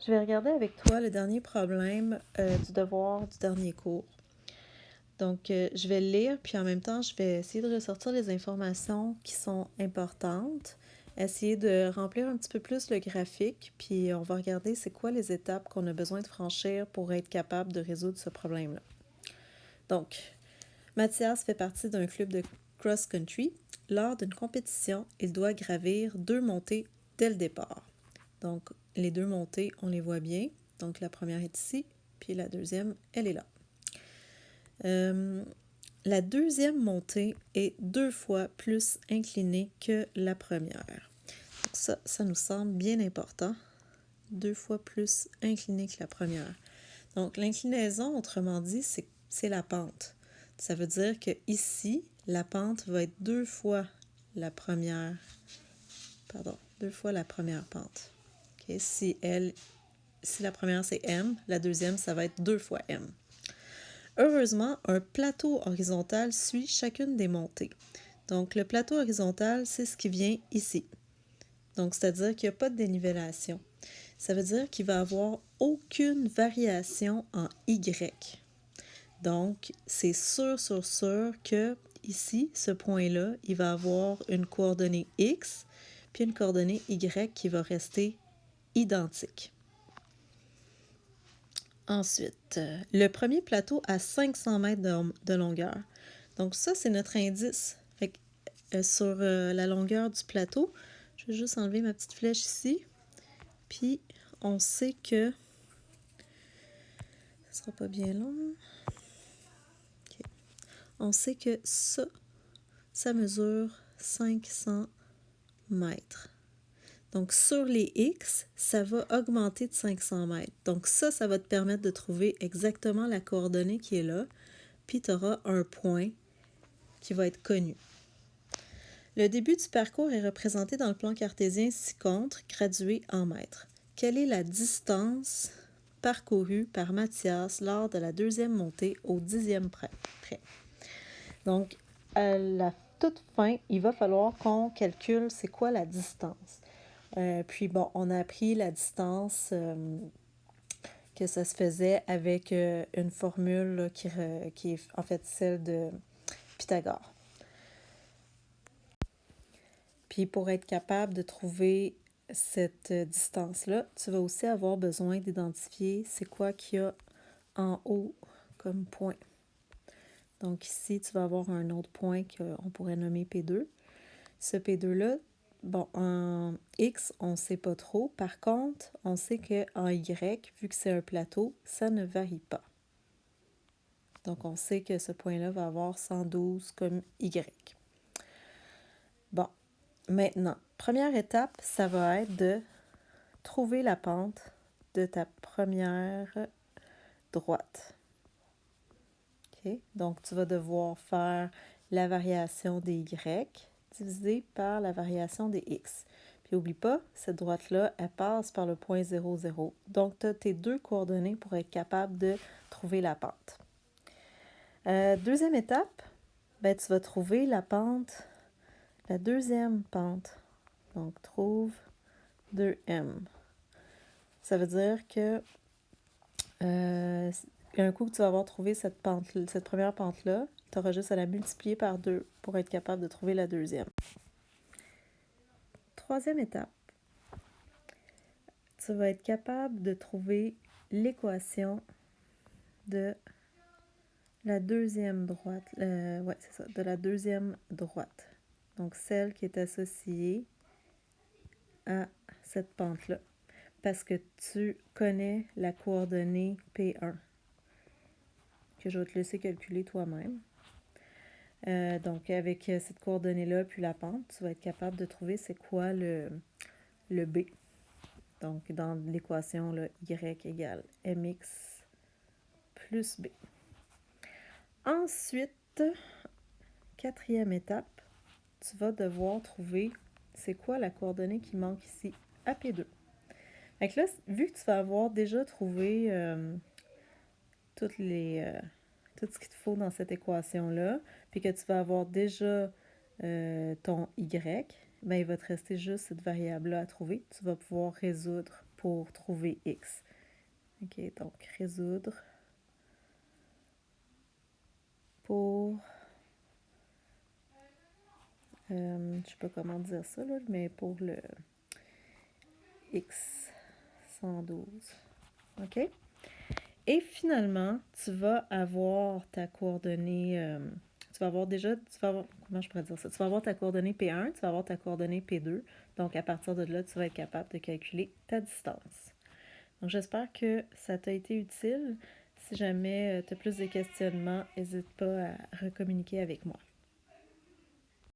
Je vais regarder avec toi le dernier problème du devoir du dernier cours. Donc, je vais le lire, puis en même temps, je vais essayer de ressortir les informations qui sont importantes, essayer de remplir un petit peu plus le graphique, puis on va regarder c'est quoi les étapes qu'on a besoin de franchir pour être capable de résoudre ce problème-là. Donc, Mathias fait partie d'un club de cross-country. Lors d'une compétition, il doit gravir 2 montées dès le départ. Donc, les 2 montées, on les voit bien. Donc, la première est ici, puis la deuxième, elle est là. La deuxième montée est 2 fois plus inclinée que la première. Donc ça nous semble bien important. 2 fois plus inclinée que la première. Donc, l'inclinaison, autrement dit, c'est la pente. Ça veut dire que ici, la pente va être 2 fois la première. 2 fois la première pente. Okay? Si la première c'est M, la deuxième ça va être 2 fois M. Heureusement, un plateau horizontal suit chacune des montées. Donc, le plateau horizontal, c'est ce qui vient ici. Donc, c'est-à-dire qu'il n'y a pas de dénivellation. Ça veut dire qu'il va y avoir aucune variation en Y. Donc, c'est sûr que ici, ce point-là, il va avoir une coordonnée X, puis une coordonnée Y qui va rester identique. Ensuite, le premier plateau a 500 mètres de longueur. Donc ça, c'est notre indice. Fait que, sur la longueur du plateau, je vais juste enlever ma petite flèche ici. Puis, on sait que... Ça sera pas bien long. Okay. On sait que ça mesure 500 mètres. Donc, sur les X, ça va augmenter de 500 mètres. Donc, ça va te permettre de trouver exactement la coordonnée qui est là. Puis, tu auras un point qui va être connu. Le début du parcours est représenté dans le plan cartésien ci-contre, gradué en mètres. Quelle est la distance parcourue par Mathias lors de la deuxième montée au 10e près? Donc, à la toute fin, il va falloir qu'on calcule c'est quoi la distance. Puis bon, on a appris la distance que ça se faisait avec une formule là, qui est en fait celle de Pythagore. Puis pour être capable de trouver cette distance-là, tu vas aussi avoir besoin d'identifier c'est quoi qu'il y a en haut comme point. Donc ici, tu vas avoir un autre point qu'on pourrait nommer P2. Ce P2-là, bon, en X, on ne sait pas trop. Par contre, on sait qu'en Y, vu que c'est un plateau, ça ne varie pas. Donc, on sait que ce point-là va avoir 112 comme Y. Bon, maintenant, première étape, ça va être de trouver la pente de ta première droite. Okay? Donc, tu vas devoir faire la variation des Y divisée par la variation des X. Puis, n'oublie pas, cette droite-là, elle passe par le point 0, 0. Donc, tu as tes 2 coordonnées pour être capable de trouver la pente. Deuxième étape, ben, tu vas trouver la pente, la deuxième pente. Donc, trouve 2M. Ça veut dire que un coup que tu vas avoir trouvé cette première pente-là, tu auras juste à la multiplier par 2 pour être capable de trouver la deuxième. Troisième étape, tu vas être capable de trouver l'équation de la deuxième droite. C'est ça, de la deuxième droite. Donc, celle qui est associée à cette pente-là. Parce que tu connais la coordonnée P1, que je vais te laisser calculer toi-même. Donc, avec cette coordonnée-là, puis la pente, tu vas être capable de trouver c'est quoi le B. Donc, dans l'équation, là, Y égale mx plus B. Ensuite, quatrième étape, tu vas devoir trouver c'est quoi la coordonnée qui manque ici, à P2. Donc là, vu que tu vas avoir déjà trouvé tout ce qu'il te faut dans cette équation-là, puis que tu vas avoir déjà ton Y, ben, il va te rester juste cette variable-là à trouver. Tu vas pouvoir résoudre pour trouver x. OK, donc résoudre pour... je ne sais pas comment dire ça, là, mais pour le x 112. OK? Et finalement, tu vas avoir ta coordonnée... tu vas avoir déjà... comment je pourrais dire ça? Tu vas avoir ta coordonnée P1, tu vas avoir ta coordonnée P2. Donc, à partir de là, tu vas être capable de calculer ta distance. Donc, j'espère que ça t'a été utile. Si jamais tu as plus de questionnements, n'hésite pas à recommuniquer avec moi.